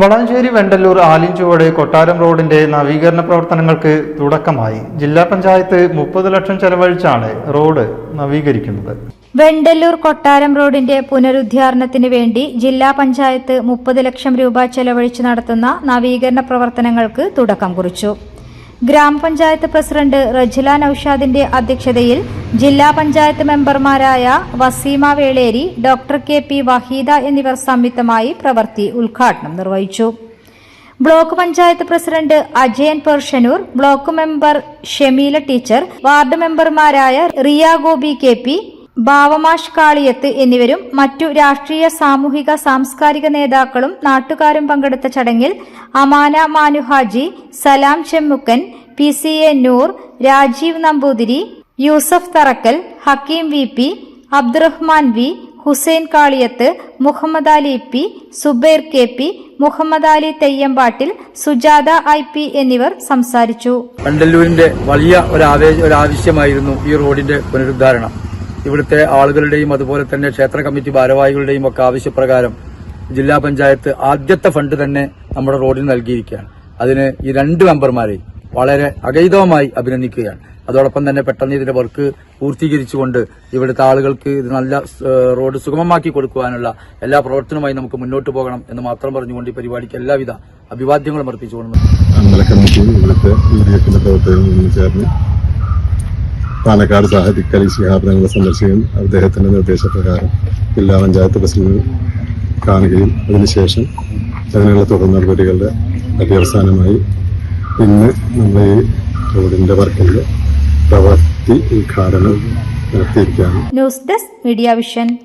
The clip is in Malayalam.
വളാഞ്ചേരി വെണ്ടല്ലൂർ ആലിഞ്ചുവട് കൊട്ടാരം റോഡിന്റെ നവീകരണ പ്രവർത്തനങ്ങൾക്ക് തുടക്കമായി. ജില്ലാ പഞ്ചായത്ത് 30 ലക്ഷം ചെലവഴിച്ചാണ് റോഡ് നവീകരിക്കുന്നത്. വെണ്ടല്ലൂർ കൊട്ടാരം റോഡിന്റെ പുനരുദ്ധാരണത്തിന് വേണ്ടി ജില്ലാ പഞ്ചായത്ത് 30 ലക്ഷം രൂപ ചെലവഴിച്ച് നടത്തുന്ന നവീകരണ പ്രവർത്തനങ്ങൾക്ക് തുടക്കം കുറിച്ചു. ഗ്രാമപഞ്ചായത്ത് പ്രസിഡന്റ് റജില നൌഷാദിന്റെ അധ്യക്ഷതയിൽ ജില്ലാ പഞ്ചായത്ത് മെമ്പർമാരായ വസീമ വേളേരി, ഡോക്ടർ KP വഹീദ എന്നിവർ സംയുക്തമായി പ്രവൃത്തി ഉദ്ഘാടനം നിർവഹിച്ചു. Block panchayat president Ajayan Pershanoor, block member Shameela teacher, ward മെമ്പർമാരായ റിയ ഗോപി KP, ബാവമാഷ് കാളിയത്ത് എന്നിവരും മറ്റു രാഷ്ട്രീയ, സാമൂഹിക, സാംസ്കാരിക നേതാക്കളും നാട്ടുകാരും പങ്കെടുത്ത ചടങ്ങിൽ അമാന മാനുഹാജി, സലാം ചെമ്മുക്കൻ, PCA നൂർ, Rajeev Namboothiri, Yusuf തറക്കൽ, Hakeem VP, Abdurahman V, Hussain Kaliyath, Muhammad Ali P, Zubair KP, Muhammad Ali തെയ്യമ്പാട്ടിൽ, Sujatha IP എന്നിവർ സംസാരിച്ചു. വെണ്ടല്ലൂരിന്റെ വലിയ ഒരു ആവശ്യമായിരുന്നു ഈ റോഡിന്റെ പുനരുദ്ധാരണം. ഇവിടുത്തെ ആളുകളുടെയും അതുപോലെ തന്നെ ക്ഷേത്ര കമ്മിറ്റി ഭാരവാഹികളുടെയും ഒക്കെ ആവശ്യപ്രകാരം ജില്ലാ പഞ്ചായത്ത് ആദ്യത്തെ ഫണ്ട് തന്നെ നമ്മുടെ റോഡിന് നൽകിയിരിക്കുകയാണ്. അതിന് ഈ 2 മെമ്പർമാരെയും വളരെ അഗൈതവമായി അഭിനന്ദിക്കുകയാണ്. അതോടൊപ്പം തന്നെ പെട്ടെന്ന് ഇതിന്റെ വർക്ക് പൂർത്തീകരിച്ചുകൊണ്ട് ഇവിടുത്തെ ആളുകൾക്ക് ഇത് നല്ല റോഡ് സുഗമമാക്കി കൊടുക്കുവാനുള്ള എല്ലാ പ്രവർത്തനവുമായി നമുക്ക് മുന്നോട്ട് പോകണം എന്ന് മാത്രം പറഞ്ഞുകൊണ്ട് ഈ പരിപാടിക്ക് എല്ലാവിധ അഭിവാദ്യങ്ങളും അർപ്പിച്ചുകൊണ്ട് പാലക്കാട് സാഹിബ് അലി ശിഹാബ് തങ്ങളെ സന്ദർശിക്കുകയും അദ്ദേഹത്തിന്റെ നിർദ്ദേശപ്രകാരം ജില്ലാ പഞ്ചായത്ത് പ്രസിഡന്റ് കാണുകയും അതിനുശേഷം അതിനുള്ള തുടർ നടപടികളുടെ പര്യവസാനമായി ഇന്ന് നമ്മൾ ഈ റോഡിന്റെ വർക്കിന്റെ പ്രവൃത്തി ഉദ്ഘാടനം നടത്തിയിരിക്കുകയാണ്. News desk Media vision.